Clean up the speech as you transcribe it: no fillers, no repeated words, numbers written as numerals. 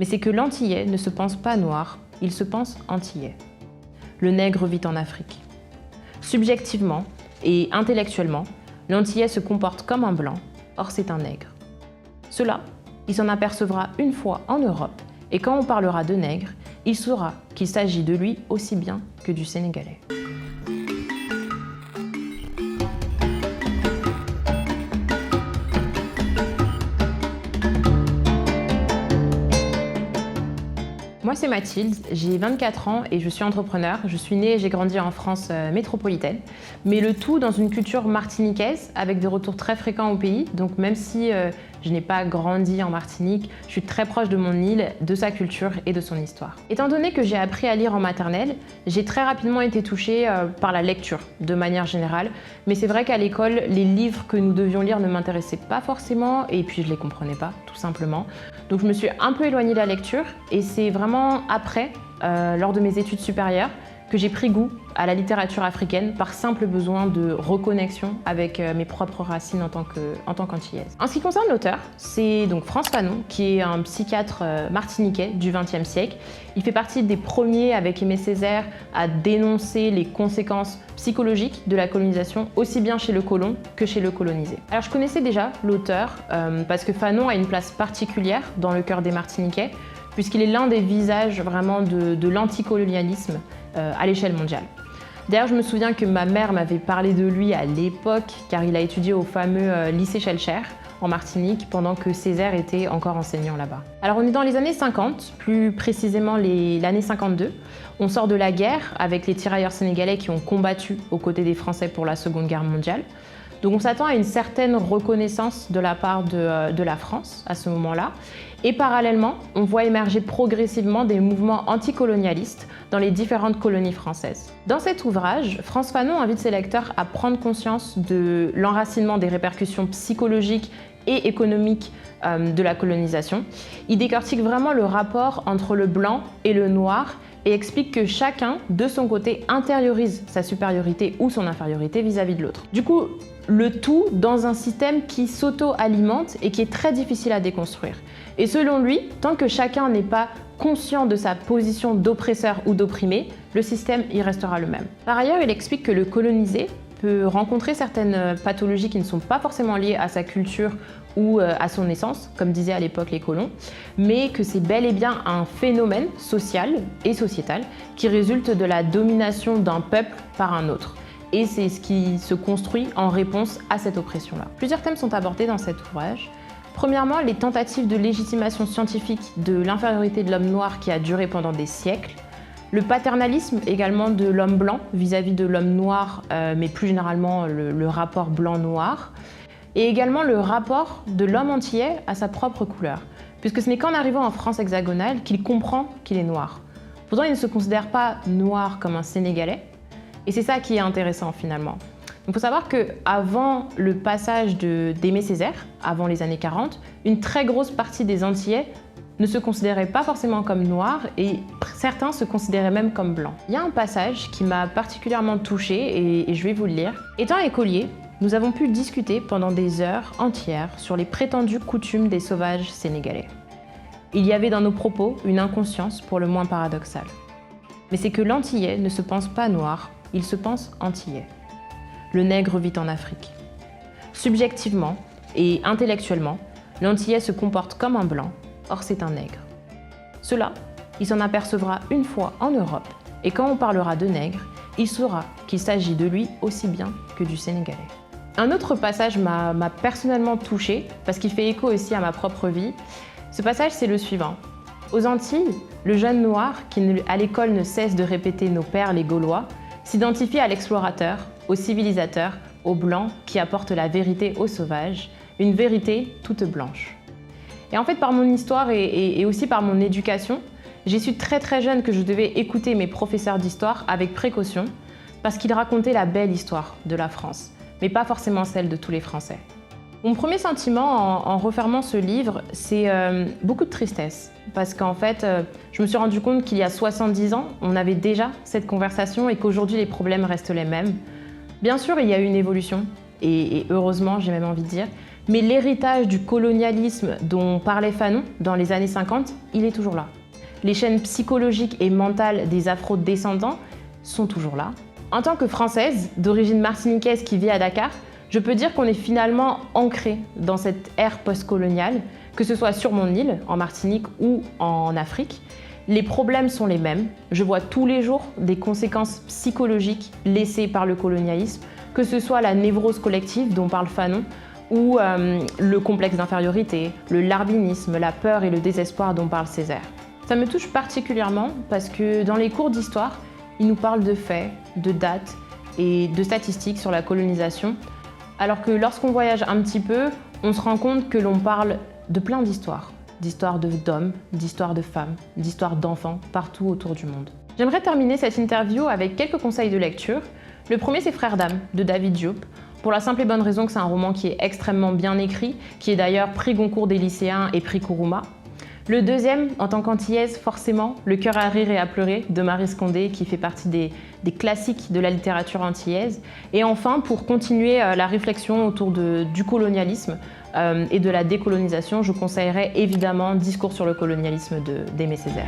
Mais c'est que l'Antillais ne se pense pas noir, il se pense antillais. Le nègre vit en Afrique. Subjectivement et intellectuellement, l'Antillais se comporte comme un blanc, or c'est un nègre. Cela, il s'en apercevra une fois en Europe, et quand on parlera de nègre, il saura qu'il s'agit de lui aussi bien que du Sénégalais. Moi, c'est Mathilde, j'ai 24 ans et je suis entrepreneur. Je suis née et j'ai grandi en France métropolitaine, mais le tout dans une culture martiniquaise avec des retours très fréquents au pays. Donc même si je n'ai pas grandi en Martinique, je suis très proche de mon île, de sa culture et de son histoire. Étant donné que j'ai appris à lire en maternelle, j'ai très rapidement été touchée par la lecture de manière générale. Mais c'est vrai qu'à l'école, les livres que nous devions lire ne m'intéressaient pas forcément et puis je les comprenais pas, tout simplement. Donc je me suis un peu éloignée de la lecture et c'est vraiment après, lors de mes études supérieures, que j'ai pris goût à la littérature africaine par simple besoin de reconnexion avec mes propres racines en tant qu'antillaise. En ce qui concerne l'auteur, c'est donc Frantz Fanon, qui est un psychiatre martiniquais du XXe siècle. Il fait partie des premiers, avec Aimé Césaire, à dénoncer les conséquences psychologiques de la colonisation, aussi bien chez le colon que chez le colonisé. Alors je connaissais déjà l'auteur, parce que Fanon a une place particulière dans le cœur des Martiniquais, puisqu'il est l'un des visages vraiment de l'anticolonialisme à l'échelle mondiale. D'ailleurs, je me souviens que ma mère m'avait parlé de lui à l'époque, car il a étudié au fameux lycée Schellcher en Martinique, pendant que Césaire était encore enseignant là-bas. Alors on est dans les années 50, plus précisément l'année 52. On sort de la guerre avec les tirailleurs sénégalais qui ont combattu aux côtés des Français pour la Seconde Guerre mondiale. Donc on s'attend à une certaine reconnaissance de la part de la France à ce moment-là. Et parallèlement, on voit émerger progressivement des mouvements anticolonialistes dans les différentes colonies françaises. Dans cet ouvrage, Frantz Fanon invite ses lecteurs à prendre conscience de l'enracinement des répercussions psychologiques et économiques de la colonisation. Il décortique vraiment le rapport entre le blanc et le noir et explique que chacun, de son côté, intériorise sa supériorité ou son infériorité vis-à-vis de l'autre. Du coup, le tout dans un système qui s'auto-alimente et qui est très difficile à déconstruire. Et selon lui, tant que chacun n'est pas conscient de sa position d'oppresseur ou d'opprimé, le système y restera le même. Par ailleurs, il explique que le colonisé peut rencontrer certaines pathologies qui ne sont pas forcément liées à sa culture ou à son naissance, comme disaient à l'époque les colons, mais que c'est bel et bien un phénomène social et sociétal qui résulte de la domination d'un peuple par un autre. Et c'est ce qui se construit en réponse à cette oppression-là. Plusieurs thèmes sont abordés dans cet ouvrage. Premièrement, les tentatives de légitimation scientifique de l'infériorité de l'homme noir qui a duré pendant des siècles. Le paternalisme également de l'homme blanc vis-à-vis de l'homme noir, mais plus généralement le rapport blanc-noir. Et également le rapport de l'homme antillais à sa propre couleur, puisque ce n'est qu'en arrivant en France hexagonale qu'il comprend qu'il est noir. Pourtant, il ne se considère pas noir comme un Sénégalais, et c'est ça qui est intéressant finalement. Il faut savoir qu'avant le passage d'Aimé Césaire, avant les années 40, une très grosse partie des Antillais ne se considéraient pas forcément comme noirs et certains se considéraient même comme blancs. Il y a un passage qui m'a particulièrement touchée et je vais vous le lire. Étant écolier, nous avons pu discuter pendant des heures entières sur les prétendues coutumes des sauvages sénégalais. Il y avait dans nos propos une inconscience pour le moins paradoxale. Mais c'est que l'Antillais ne se pense pas noir, il se pense antillais. Le nègre vit en Afrique. Subjectivement et intellectuellement, l'Antillais se comporte comme un blanc, or c'est un nègre. Cela, il s'en apercevra une fois en Europe, et quand on parlera de nègre, il saura qu'il s'agit de lui aussi bien que du Sénégalais. Un autre passage m'a personnellement touchée, parce qu'il fait écho aussi à ma propre vie. Ce passage, c'est le suivant. Aux Antilles, le jeune noir, qui à l'école ne cesse de répéter nos pères les Gaulois, s'identifie à l'explorateur, au civilisateur, au blanc qui apporte la vérité aux sauvages, une vérité toute blanche. Et en fait, par mon histoire et aussi par mon éducation, j'ai su très jeune que je devais écouter mes professeurs d'histoire avec précaution parce qu'ils racontaient la belle histoire de la France, mais pas forcément celle de tous les Français. Mon premier sentiment en refermant ce livre, c'est beaucoup de tristesse. Parce qu'en fait, je me suis rendu compte qu'il y a 70 ans, on avait déjà cette conversation et qu'aujourd'hui, les problèmes restent les mêmes. Bien sûr, il y a eu une évolution, et heureusement, j'ai même envie de dire, Mais l'héritage du colonialisme dont parlait Fanon dans les années 50, il est toujours là. Les chaînes psychologiques et mentales des afro-descendants sont toujours là. En tant que Française, d'origine martiniquaise qui vit à Dakar, je peux dire qu'on est finalement ancré dans cette ère postcoloniale, que ce soit sur mon île, en Martinique ou en Afrique. Les problèmes sont les mêmes. Je vois tous les jours des conséquences psychologiques laissées par le colonialisme, que ce soit la névrose collective dont parle Fanon, ou le complexe d'infériorité, le larbinisme, la peur et le désespoir dont parle Césaire. Ça me touche particulièrement parce que dans les cours d'histoire, il nous parle de faits, de dates et de statistiques sur la colonisation, alors que lorsqu'on voyage un petit peu, on se rend compte que l'on parle de plein d'histoires. D'histoires d'hommes, d'histoires de femmes, d'histoires d'enfants, partout autour du monde. J'aimerais terminer cette interview avec quelques conseils de lecture. Le premier, c'est Frères d'âme, de David Diop, pour la simple et bonne raison que c'est un roman qui est extrêmement bien écrit, qui est d'ailleurs prix Goncourt des lycéens et prix Kuruma. Le deuxième, en tant qu'antillaise, forcément, Le cœur à rire et à pleurer, de Marie Scondé, qui fait partie des classiques de la littérature antillaise. Et enfin, pour continuer la réflexion autour du colonialisme, et de la décolonisation, je conseillerais évidemment Discours sur le colonialisme d'Aimé Césaire.